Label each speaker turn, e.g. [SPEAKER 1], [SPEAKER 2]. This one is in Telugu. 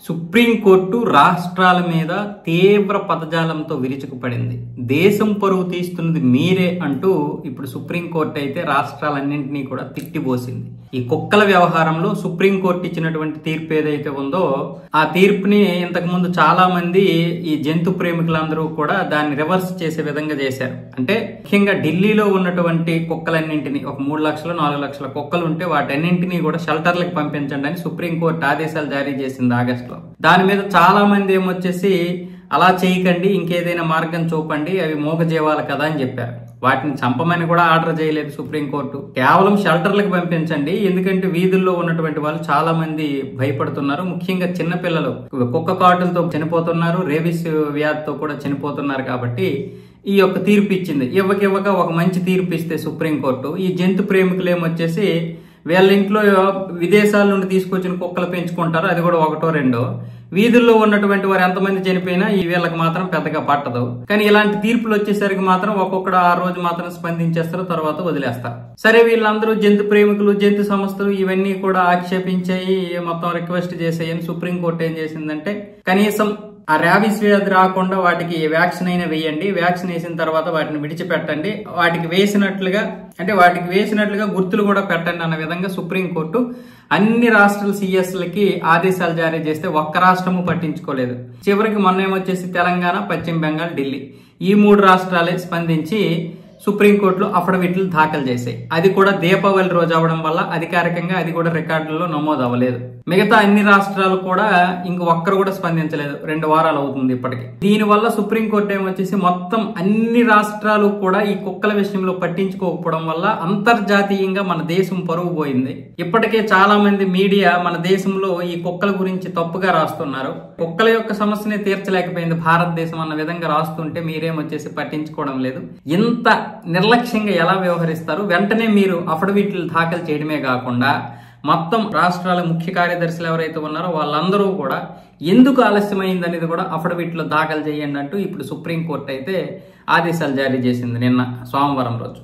[SPEAKER 1] సుప్రీంకోర్టు రాష్ట్రాల మీద తీవ్ర పదజాలంతో విరుచుకుపడింది. దేశం పరువు తీస్తున్నది మీరే అంటూ ఇప్పుడు సుప్రీంకోర్టు అయితే రాష్ట్రాలన్నింటినీ కూడా తిట్టిపోసింది. ఈ కుక్కల వ్యవహారంలో సుప్రీంకోర్టు ఇచ్చినటువంటి తీర్పు ఏదైతే ఉందో ఆ తీర్పుని ఇంతకు ముందు చాలా మంది ఈ జంతు ప్రేమికులందరూ కూడా దాన్ని రివర్స్ చేసే విధంగా చేశారు. అంటే ముఖ్యంగా ఢిల్లీలో ఉన్నటువంటి కుక్కలన్నింటినీ ఒక 3 లక్షలు 4 లక్షల కుక్కలు ఉంటే వాటన్నింటినీ కూడా షెల్టర్లకు పంపించండి అని సుప్రీంకోర్టు ఆదేశాలు జారీ చేసింది ఆగస్టులో. దాని మీద చాలా మంది ఏమొచ్చేసి అలా చేయకండి, ఇంకేదైనా మార్గం చూపండి, అవి మూగజీవాలు కదా అని చెప్పారు. వాటిని చంపమని కూడా ఆర్డర్ చేయలేదు సుప్రీంకోర్టు. కేవలం షెల్టర్లకు పంపించండి, ఎందుకంటే వీధుల్లో ఉన్నటువంటి వాళ్ళు చాలా మంది భయపడుతున్నారు. ముఖ్యంగా చిన్నపిల్లలు కుక్క కాటులతో చనిపోతున్నారు, రేబిస్ వ్యాధితో కూడా చనిపోతున్నారు. కాబట్టి ఈ యొక్క తీర్పు ఇచ్చింది. ఇవ్వక ఒక మంచి తీర్పు ఇస్తే సుప్రీంకోర్టు ఈ జంతు ప్రేమికులు ఏమొచ్చేసి వీళ్ళ ఇంట్లో విదేశాల నుండి తీసుకొచ్చిన కుక్కలు పెంచుకుంటారు, అది కూడా 1 or 2. వీధుల్లో ఉన్నటువంటి వారు ఎంతమంది చనిపోయినా ఈ వీళ్ళకి మాత్రం పెద్దగా పట్టదు. కానీ ఇలాంటి తీర్పులు వచ్చేసరికి మాత్రం ఒక్కొక్కడు ఆ రోజు మాత్రం స్పందించేస్తారు, తర్వాత వదిలేస్తారు. సరే, వీళ్ళందరూ జంతు ప్రేమికులు, జంతు సంస్థలు ఇవన్నీ కూడా ఆక్షేపించాయి, మొత్తం రిక్వెస్ట్ చేసాయని సుప్రీంకోర్టు ఏం చేసిందంటే కనీసం ఆ ర్యాబిస్ వ్యాధి రాకుండా వాటికి వ్యాక్సిన్ అయినా వేయండి, వ్యాక్సిన్ వేసిన తర్వాత వాటిని విడిచిపెట్టండి, వాటికి వేసినట్లుగా గుర్తులు కూడా పెట్టండి అన్న విధంగా సుప్రీంకోర్టు అన్ని రాష్ట్రాల సిఎస్లకి ఆదేశాలు జారీ చేస్తే ఒక్క రాష్ట్రము పట్టించుకోలేదు. చివరికి మొన్న ఏమొచ్చేసి తెలంగాణ, పశ్చిమ బెంగాల్, ఢిల్లీ ఈ 3 రాష్ట్రాలే స్పందించి సుప్రీంకోర్టులో అఫిడవిట్లు దాఖలు చేశాయి. అది కూడా దీపావళి రోజు అవడం వల్ల అధికారికంగా అది కూడా రికార్డుల్లో నమోదు అవ్వలేదు. మిగతా అన్ని రాష్ట్రాలు కూడా ఒక్కరు కూడా స్పందించలేదు. 2 వారాలు అవుతుంది ఇప్పటికి. దీనివల్ల సుప్రీంకోర్టు ఏమొచ్చేసి మొత్తం అన్ని రాష్ట్రాలు కూడా ఈ కుక్కల విషయంలో పట్టించుకోకపోవడం వల్ల అంతర్జాతీయంగా మన దేశం పరువు పోయింది. ఇప్పటికే చాలా మంది మీడియా మన దేశంలో ఈ కుక్కల గురించి తప్పుగా రాస్తున్నారు. కుక్కల యొక్క సమస్యనే తీర్చలేకపోయింది భారతదేశం అన్న విధంగా రాస్తుంటే మీరేమొచ్చేసి పట్టించుకోవడం లేదు. ఇంత నిర్లక్ష్యంగా ఎలా వ్యవహరిస్తారు? వెంటనే మీరు అఫిడవిట్లు దాఖలు చేయడమే కాకుండా మొత్తం రాష్ట్రాల ముఖ్య కార్యదర్శులు ఎవరైతే ఉన్నారో వాళ్ళందరూ కూడా ఎందుకు ఆలస్యమైంది అనేది కూడా అఫిడవిట్లో దాఖలు చేయండి అంటూ ఇప్పుడు సుప్రీంకోర్టు అయితే ఆదేశాలు జారీ చేసింది నిన్న సోమవారం రోజు.